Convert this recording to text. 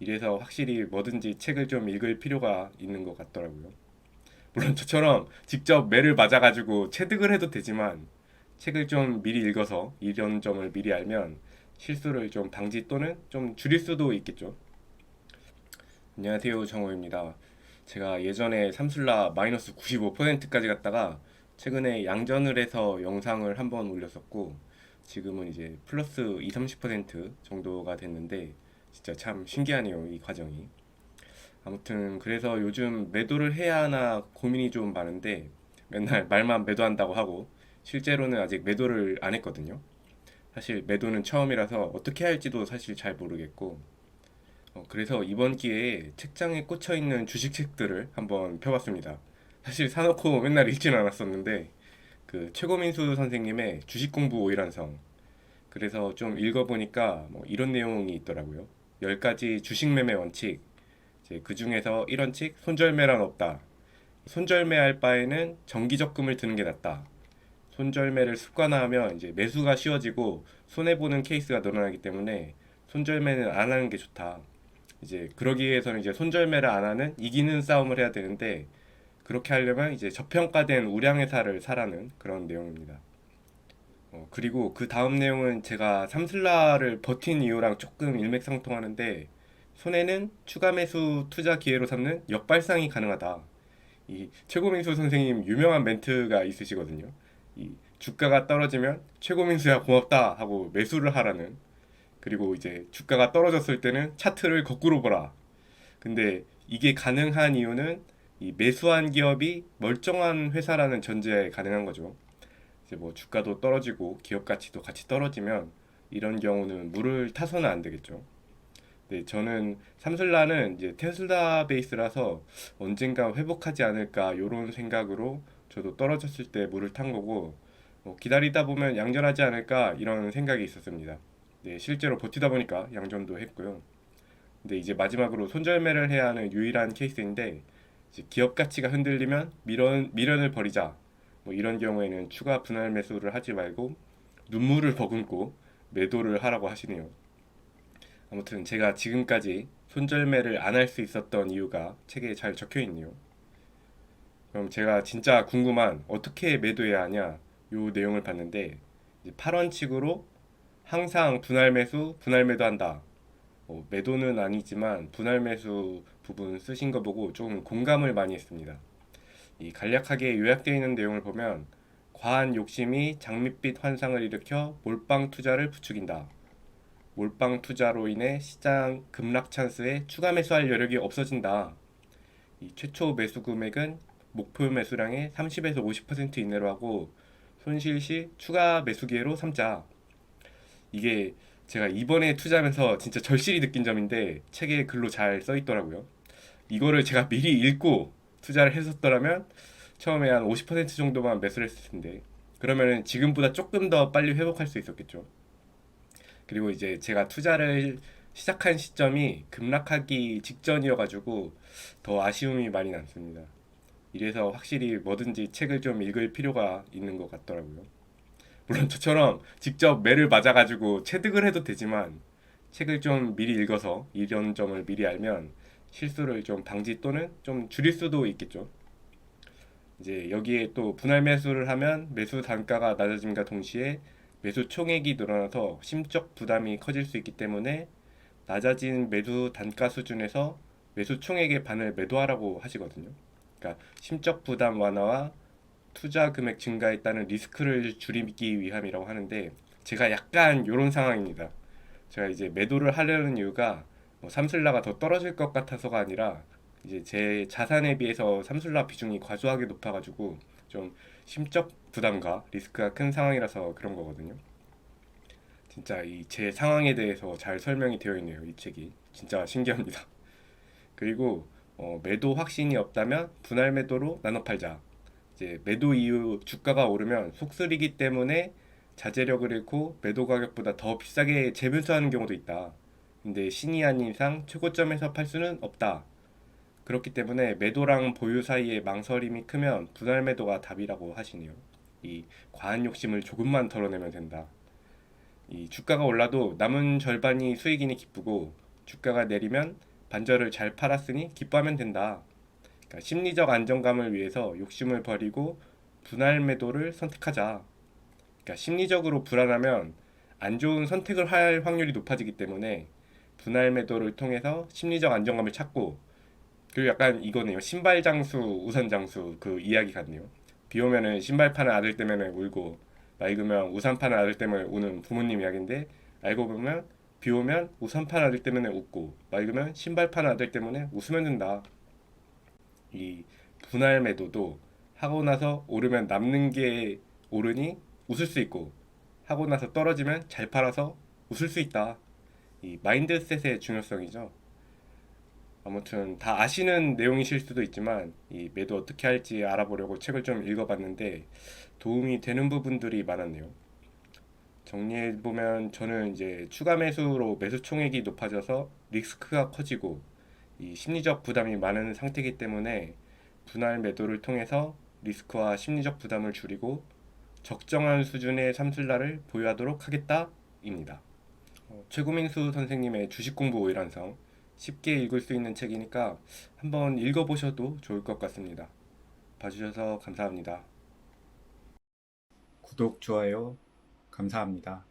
이래서 확실히 뭐든지 책을 좀 읽을 필요가 있는 것 같더라고요. 물론 저처럼 직접 매를 맞아가지고 체득을 해도 되지만 책을 좀 미리 읽어서 이런 점을 미리 알면 실수를 좀 방지 또는 좀 줄일 수도 있겠죠. 안녕하세요, 정호입니다. 제가 예전에 삼슬라 마이너스 95%까지 갔다가 최근에 양전을 해서 영상을 한번 올렸었고 지금은 이제 플러스 2, 30% 정도가 됐는데 진짜 참 신기하네요, 이 과정이. 아무튼 그래서 요즘 매도를 해야 하나 고민이 좀 많은데 맨날 말만 매도한다고 하고 실제로는 아직 매도를 안 했거든요. 사실 매도는 처음이라서 어떻게 할지도 사실 잘 모르겠고 그래서 이번 기회에 책장에 꽂혀 있는 주식책들을 한번 펴봤습니다. 사실 사놓고 맨날 읽지는 않았었는데 그 최고민수 선생님의 주식 공부 오일환성 그래서 좀 읽어보니까 뭐 이런 내용이 있더라고요. 10가지 주식 매매 원칙 이제 그 중에서 1원칙 손절매란 없다. 손절매할 바에는 정기적금을 드는 게 낫다. 손절매를 습관화하면 이제 매수가 쉬워지고 손해 보는 케이스가 늘어나기 때문에 손절매는 안 하는 게 좋다. 이제 그러기 위해서는 이제 손절매를 안 하는 이기는 싸움을 해야 되는데 그렇게 하려면 이제 저평가된 우량회사를 사라는 그런 내용입니다. 그리고 그 다음 내용은 제가 삼슬라를 버틴 이유랑 조금 일맥상통하는데 손해는 추가 매수 투자 기회로 삼는 역발상이 가능하다. 이 최고민수 선생님 유명한 멘트가 있으시거든요. 이 주가가 떨어지면 최고민수야 고맙다 하고 매수를 하라는. 그리고 이제 주가가 떨어졌을 때는 차트를 거꾸로 보라. 근데 이게 가능한 이유는 이 매수한 기업이 멀쩡한 회사라는 전제에 가능한 거죠. 이제 뭐 주가도 떨어지고 기업 가치도 같이 떨어지면 이런 경우는 물을 타서는 안 되겠죠. 네, 저는 삼슬라는 이제 테슬라 베이스라서 언젠가 회복하지 않을까 이런 생각으로 저도 떨어졌을 때 물을 탄 거고 기다리다 보면 양전하지 않을까 이런 생각이 있었습니다. 네, 실제로 버티다 보니까 양전도 했고요. 근데 이제 마지막으로 손절매를 해야 하는 유일한 케이스인데 이제 기업 가치가 흔들리면 미련을 버리자. 뭐 이런 경우에는 추가 분할 매수를 하지 말고 눈물을 머금고 매도를 하라고 하시네요. 아무튼 제가 지금까지 손절매를 안 할 수 있었던 이유가 책에 잘 적혀 있네요. 그럼 제가 진짜 궁금한 어떻게 매도해야 하냐 요 내용을 봤는데 8원칙으로 항상 분할 매수, 분할 매도한다. 매도는 아니지만 분할 매수 부분 쓰신 거 보고 좀 공감을 많이 했습니다. 이 간략하게 요약되어 있는 내용을 보면 과한 욕심이 장밋빛 환상을 일으켜 몰빵 투자를 부추긴다. 몰빵 투자로 인해 시장 급락 찬스에 추가 매수할 여력이 없어진다. 이 최초 매수 금액은 목표 매수량의 30에서 50% 이내로 하고 손실 시 추가 매수 기회로 삼자. 이게 제가 이번에 투자하면서 진짜 절실히 느낀 점인데 책에 글로 잘 써 있더라고요. 이거를 제가 미리 읽고 투자를 했었더라면 처음에 한 50% 정도만 매수를 했을 텐데 그러면은 지금보다 조금 더 빨리 회복할 수 있었겠죠. 그리고 이제 제가 투자를 시작한 시점이 급락하기 직전이어가지고 더 아쉬움이 많이 남습니다. 이래서 확실히 뭐든지 책을 좀 읽을 필요가 있는 것 같더라고요. 물론 저처럼 직접 매를 맞아가지고 체득을 해도 되지만 책을 좀 미리 읽어서 이런 점을 미리 알면 실수를 좀 방지 또는 좀 줄일 수도 있겠죠. 이제 여기에 또 분할 매수를 하면 매수 단가가 낮아짐과 동시에 매수 총액이 늘어나서 심적 부담이 커질 수 있기 때문에 낮아진 매수 단가 수준에서 매수 총액의 반을 매도하라고 하시거든요. 그러니까 심적 부담 완화와 투자 금액 증가에 따른 리스크를 줄이기 위함이라고 하는데 제가 약간 이런 상황입니다. 제가 이제 매도를 하려는 이유가 뭐 삼슬라가 더 떨어질 것 같아서가 아니라 이제 제 자산에 비해서 삼슬라 비중이 과도하게 높아가지고 좀 심적 부담과 리스크가 큰 상황이라서 그런 거거든요. 진짜 이 제 상황에 대해서 잘 설명이 되어 있네요. 이 책이 진짜 신기합니다. 그리고 매도 확신이 없다면 분할 매도로 나눠 팔자. 이제 매도 이후 주가가 오르면 속쓰리기 때문에 자제력을 잃고 매도 가격보다 더 비싸게 재매수하는 경우도 있다. 근데 신이 아닌 이상 최고점에서 팔 수는 없다. 그렇기 때문에 매도랑 보유 사이에 망설임이 크면 분할 매도가 답이라고 하시네요. 이 과한 욕심을 조금만 덜어내면 된다. 이 주가가 올라도 남은 절반이 수익이니 기쁘고 주가가 내리면 반절을 잘 팔았으니 기뻐하면 된다. 그러니까 심리적 안정감을 위해서 욕심을 버리고 분할 매도를 선택하자. 그러니까 심리적으로 불안하면 안 좋은 선택을 할 확률이 높아지기 때문에 분할 매도를 통해서 심리적 안정감을 찾고, 그리고 약간 이거네요. 신발 장수, 우산 장수 그 이야기 같네요. 비 오면은 신발 파는 아들 때문에 울고, 맑으면 우산 파는 아들 때문에 우는 부모님 이야기인데, 알고 보면 비 오면 우산 파는 아들 때문에 웃고, 맑으면 신발 파는 아들 때문에 웃으면 된다. 이 분할 매도도 하고 나서 오르면 남는 게 오르니 웃을 수 있고, 하고 나서 떨어지면 잘 팔아서 웃을 수 있다. 이 마인드셋의 중요성이죠. 아무튼 다 아시는 내용이실 수도 있지만 이 매도 어떻게 할지 알아보려고 책을 좀 읽어봤는데 도움이 되는 부분들이 많았네요. 정리해보면 저는 이제 추가 매수로 매수 총액이 높아져서 리스크가 커지고 이 심리적 부담이 많은 상태이기 때문에 분할 매도를 통해서 리스크와 심리적 부담을 줄이고 적정한 수준의 삼슬라를 보유하도록 하겠다입니다. 최고민수 선생님의 주식 공부 오일환성 쉽게 읽을 수 있는 책이니까 한번 읽어보셔도 좋을 것 같습니다. 봐주셔서 감사합니다. 구독, 좋아요 감사합니다.